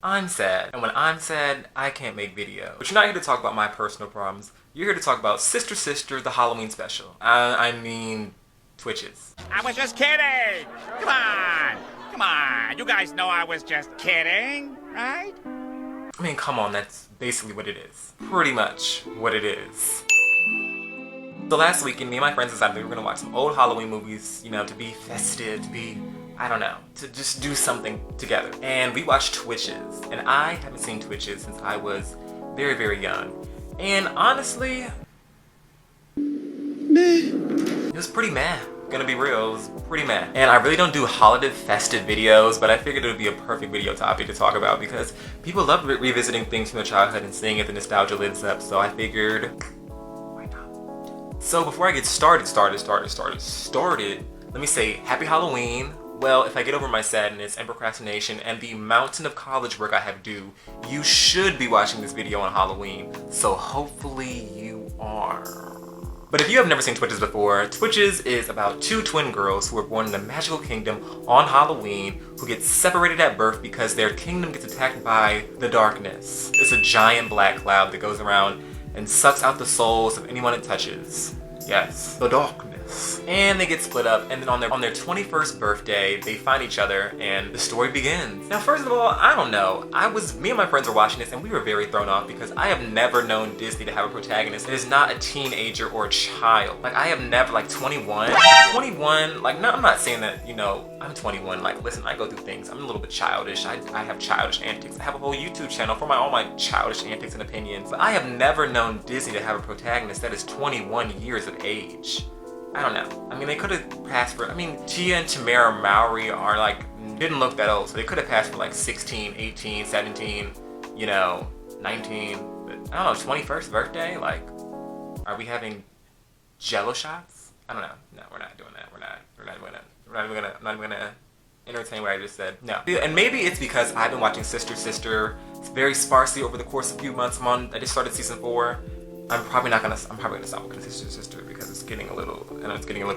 I'm sad, and when I'm sad, I can't make videos. But you're not here to talk about my personal problems. You're here to talk about Sister Sister, the Halloween special. I mean, Twitches. I was just kidding! Come on! Come on! You guys know I was just kidding, right? I mean, come on, that's basically what it is. Pretty much what it is. So last weekend, me and my friends decided we were gonna watch some old Halloween movies, you know, to be festive, to be, I don't know, to just do something together. And we watched Twitches, and I haven't seen Twitches since I was very, very young. And honestly, it was pretty meh. Gonna be real, it was pretty meh. And I really don't do holiday festive videos, but I figured it would be a perfect video topic to talk about because people love revisiting things from their childhood and seeing if the nostalgia lives up, so I figured, why not? So before I get started, let me say happy Halloween. Well, if I get over my sadness and procrastination and the mountain of college work I have due, you should be watching this video on Halloween, so hopefully you are. But if you have never seen Twitches before, Twitches is about two twin girls who are born in a magical kingdom on Halloween who get separated at birth because their kingdom gets attacked by the darkness. It's a giant black cloud that goes around and sucks out the souls of anyone it touches. Yes, the darkness. And they get split up, and then on their 21st birthday, they find each other, and the story begins. Now, first of all, I don't know. Me and my friends were watching this, and we were very thrown off because I have never known Disney to have a protagonist that is not a teenager or a child. Like, I have never, like, 21, like, no, I'm not saying that, you know, I'm 21. Like, listen, I go through things. I'm a little bit childish. I have childish antics. I have a whole YouTube channel for all my childish antics and opinions. But I have never known Disney to have a protagonist that is 21 years of age. I don't know. I mean, they could have passed for, Tia and Tamara Mowry are like, didn't look that old, so they could have passed for like 16, 18, 17, you know, 19, but I don't know, 21st birthday? Like, are we having jello shots? I don't know. No, we're not doing that. I'm not even gonna entertain what I just said. No. And maybe it's because I've been watching Sister Sister very sparsely over the I just started season 4. I'm probably gonna stop looking at Sister Sister because it's getting a little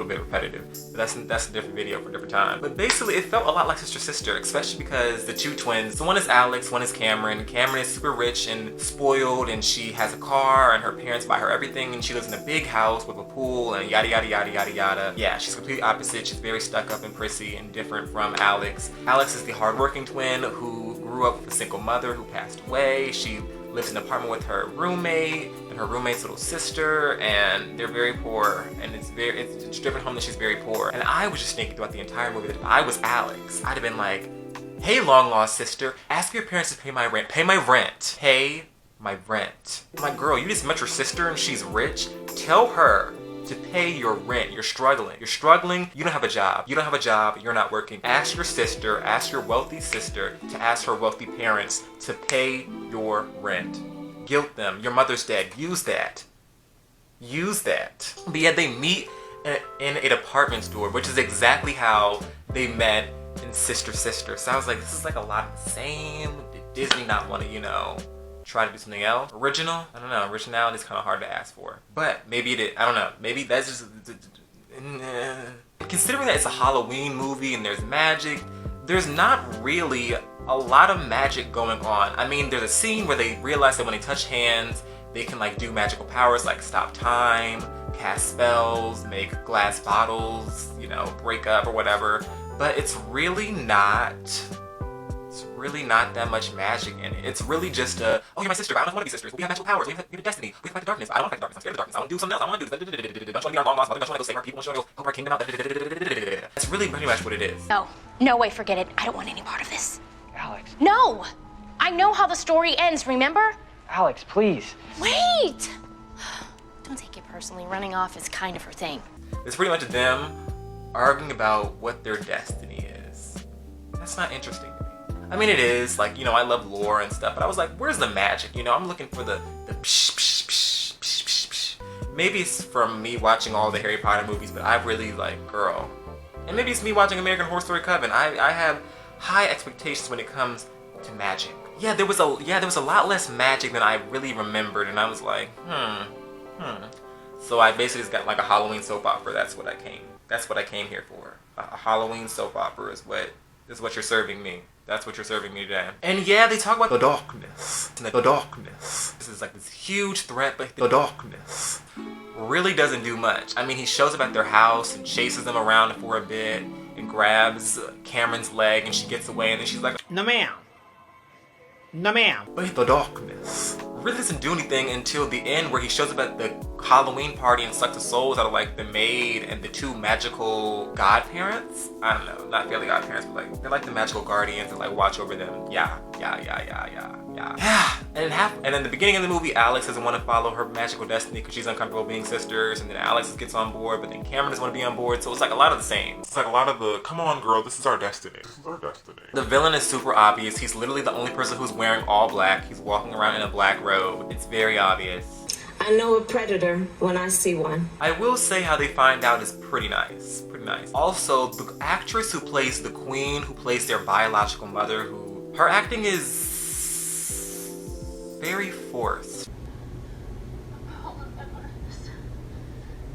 bit repetitive. But that's a different video for a different time. But basically, it felt a lot like Sister Sister, especially because the two twins, so one is Alex, one is Cameron. Cameron is super rich and spoiled, and she has a car, and her parents buy her everything, and she lives in a big house with a pool, and yada yada yada yada yada. Yeah, she's completely opposite. She's very stuck up and prissy and different from Alex. Alex is the hardworking twin who grew up with a single mother who passed away. She lives in an apartment with her roommate and her roommate's little sister, and they're very poor, and it's a different home that she's very poor. And I was just thinking throughout the entire movie that if I was Alex, I'd have been like, hey, long lost sister, ask your parents to pay my rent. Pay my rent. Pay my rent. My girl, you just met your sister and she's rich. Tell her to pay your rent. You're struggling. You don't have a job. You're not working. Ask your sister, ask your wealthy sister to ask her wealthy parents to pay your rent. Guilt them. Your mother's dead. Use that. But yeah, they meet in a department store, which is exactly how they met in Sister Sister. So I was like, this is like a lot of the same. Did Disney not want to, you know, try to do something else? Original? I don't know. Originality is kind of hard to ask for. But maybe it is. I don't know. Maybe that's just... Considering that it's a Halloween movie and there's magic, there's not really a lot of magic going on. I mean, there's a scene where they realize that when they touch hands, they can like do magical powers like stop time, cast spells, make glass bottles, you know, break up or whatever. But it's really not that much magic in it. It's really just oh, you're my sister, but I don't want to be sisters. We have magical powers. We have destiny. We can fight the darkness. I don't want to fight the darkness. I'm scared of the darkness. I want to do something else. I want to do this. Don't you want to be our long lost mother? Don't you want to go save our people? Don't you want to go help our kingdom out? That's really pretty much what it is. No way, forget it. I don't want any part of this. Alex. No! I know how the story ends, remember? Alex, please. Wait! Don't take it personally. Running off is kind of her thing. It's pretty much them arguing about what their destiny is. That's not interesting to me. I mean, it is, like, you know, I love lore and stuff, but I was like, where's the magic? You know, I'm looking for the psh, psh, psh, psh, psh, psh. Maybe it's from me watching all the Harry Potter movies, but I really, like, girl. And maybe it's me watching American Horror Story Coven. I have high expectations when it comes to magic. Yeah, there was a lot less magic than I really remembered, and I was like, So I basically just got like a Halloween soap opera. That's what I came here for. A Halloween soap opera is what you're serving me. That's what you're serving me today. And yeah, they talk about the darkness. The darkness. This is like this huge threat, but the darkness really doesn't do much. I mean, he shows up at their house and chases them around for a bit and grabs Cameron's leg and she gets away and then she's like, No ma'am. No ma'am. but the darkness really doesn't do anything until the end where he shows up at the Halloween party and sucks the souls out of like the maid and the two magical godparents. I don't know, not really godparents, but like they're like the magical guardians that like watch over them. Yeah. And in the beginning of the movie, Alex doesn't want to follow her magical destiny because she's uncomfortable being sisters, and then Alex gets on board, but then Cameron doesn't want to be on board, so it's like a lot of the same. It's like a lot of the, come on girl, this is our destiny. This is our destiny. The villain is super obvious. He's literally the only person who's wearing all black. He's walking around in a black robe. It's very obvious. I know a predator when I see one. I will say how they find out is pretty nice. Pretty nice. Also, the actress who plays the queen, who plays their biological mother, her acting is very forced. All of them are innocent.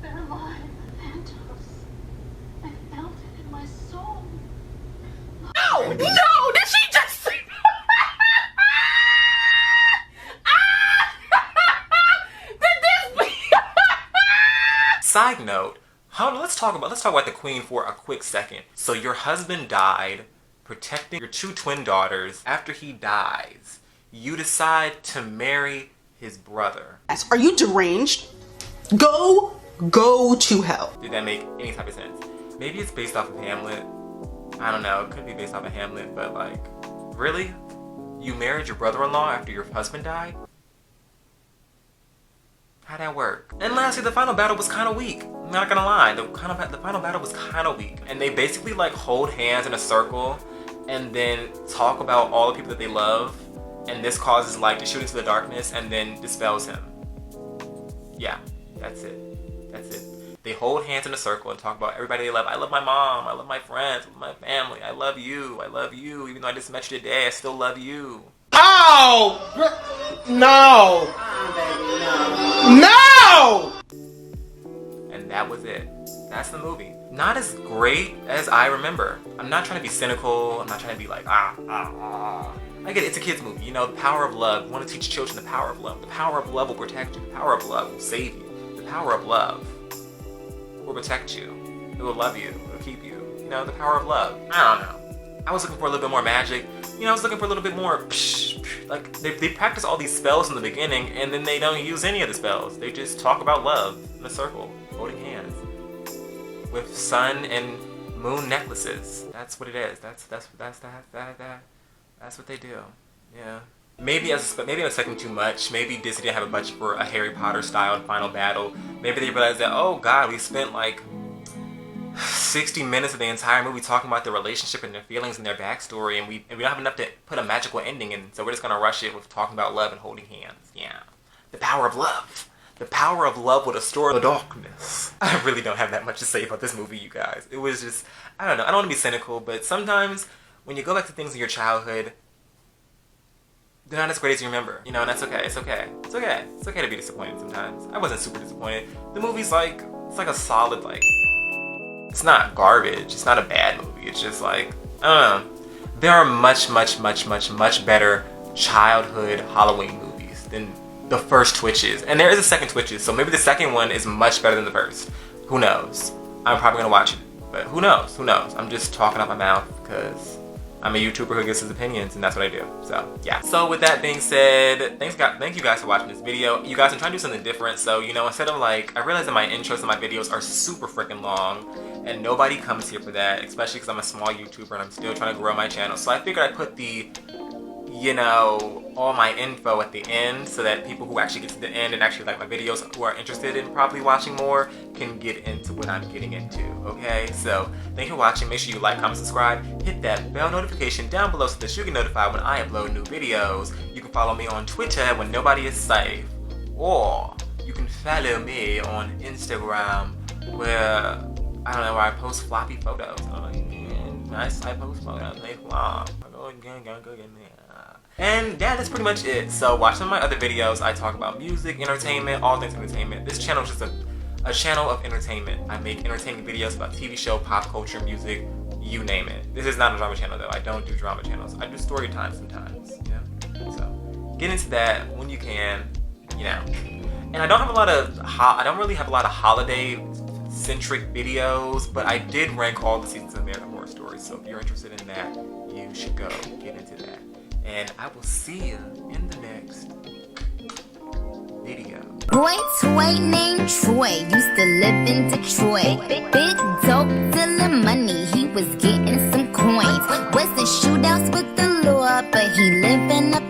They're alive. Phantoms. I felt it in my soul. No! Did she just... Side note, let's talk about the queen for a quick second. So your husband died protecting your two twin daughters. After he dies, you decide to marry his brother. Are you deranged? Go to hell. Did that make any type of sense? Maybe it's based off of Hamlet. I don't know, it could be based off of Hamlet, but like, really? You married your brother-in-law after your husband died? How'd that work? And lastly, the final battle was kind of weak. I'm not gonna lie, the final battle was kind of weak. And they basically like hold hands in a circle and then talk about all the people that they love. And this causes light to shoot into the darkness and then dispels him. Yeah, that's it. That's it. They hold hands in a circle and talk about everybody they love. I love my mom, I love my friends, I love my family, I love you, even though I just met you today, I still love you. Oh! No! No! And that was it. That's the movie. Not as great as I remember. I'm not trying to be cynical. I'm not trying to be like, I get it. It's a kid's movie. You know, the power of love. You want to teach children the power of love. The power of love will protect you. The power of love will save you. The power of love will protect you. It will love you. It will keep you. You know, the power of love. I don't know. I was looking for a little bit more magic. You know, I was looking for a little bit more, like, they practice all these spells in the beginning, and then they don't use any of the spells. They just talk about love in a circle, holding hands, with sun and moon necklaces. That's what it is. That's what they do. Yeah. Maybe I'm expecting too much. Maybe Disney didn't have a budget for a Harry Potter style final battle. Maybe they realized that, oh God, we spent like 60 minutes of the entire movie talking about their relationship and their feelings and their backstory, and we don't have enough to put a magical ending in, so we're just gonna rush it with talking about love and holding hands. Yeah. The power of love. The power of love will restore the darkness. I really don't have that much to say about this movie, you guys. It was just, I don't know, I don't want to be cynical, but sometimes when you go back to things in your childhood, they're not as great as you remember. You know, and that's okay. It's okay. It's okay. It's okay to be disappointed sometimes. I wasn't super disappointed. The movie's like, it's like a solid, like, it's not garbage. It's not a bad movie. It's just like, I don't know. There are much better childhood Halloween movies than the first Twitches. And there is a second Twitches, so maybe the second one is much better than the first. Who knows? I'm probably gonna watch it, but who knows? Who knows? I'm just talking out my mouth because I'm a YouTuber who gives his opinions, and that's what I do. So, yeah. So, with that being said, thank you guys for watching this video. You guys, I'm trying to do something different. So, you know, instead of like, I realize that my intros and my videos are super freaking long, and nobody comes here for that, especially because I'm a small YouTuber and I'm still trying to grow my channel. So, I figured I'd put the, you know, all my info at the end so that people who actually get to the end and actually like my videos, who are interested in probably watching more, can get into what I'm getting into, okay? So, thank you for watching. Make sure you like, comment, subscribe, hit that bell notification down below so that you get notified when I upload new videos. You can follow me on Twitter when nobody is safe, or you can follow me on Instagram where, I don't know, where I post floppy photos. I post photos, they flop. And yeah, that's pretty much it. So watch some of my other videos. I talk about music, entertainment, all things entertainment. This channel is just a channel of entertainment. I make entertainment videos about TV show, pop culture, music, you name it. This is not a drama channel though. I don't do drama channels. I do story time sometimes. Yeah. So get into that when you can. You know. And I don't have a lot of I don't really have a lot of holiday centric videos, but I did rank all the seasons of American Horror Story. So if you're interested in that, you should go get into that. And I will see you in the next video. Boy toy named Troy used to live in Detroit. Big dope dealing money, he was getting some coins. Wasn't shootouts with the law, but he lived in a